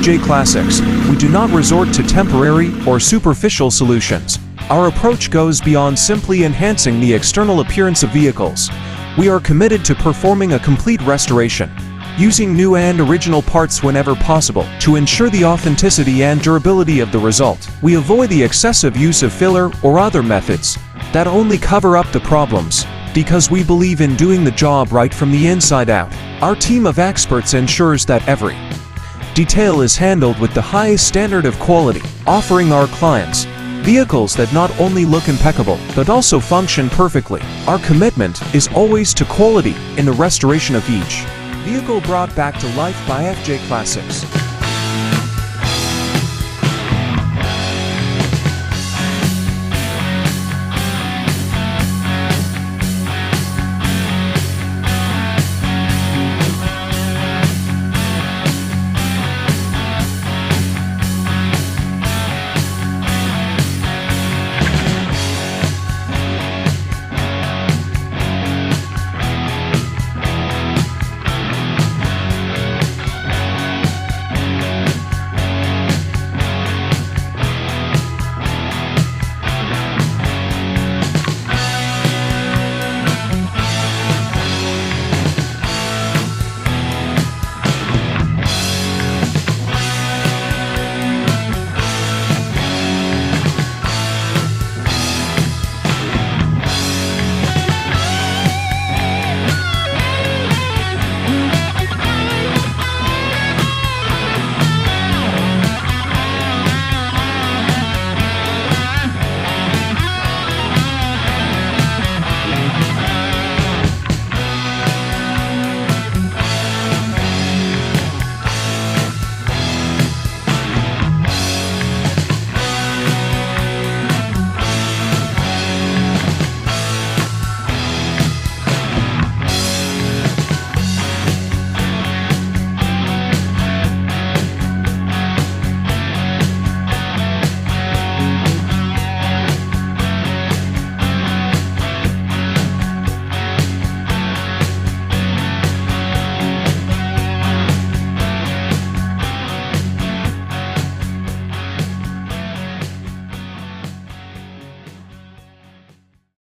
FJ Classics, we do not resort to temporary or superficial solutions. Our approach goes beyond simply enhancing the external appearance of vehicles. We are committed to performing a complete restoration, using new and original parts whenever possible to ensure the authenticity and durability of the result. We avoid the excessive use of filler or other methods that only cover up the problems, because we believe in doing the job right from the inside out. Our team of experts ensures that every detail is handled with the highest standard of quality, offering our clients vehicles that not only look impeccable, but also function perfectly. Our commitment is always to quality in the restoration of each vehicle brought back to life by FJ Classics.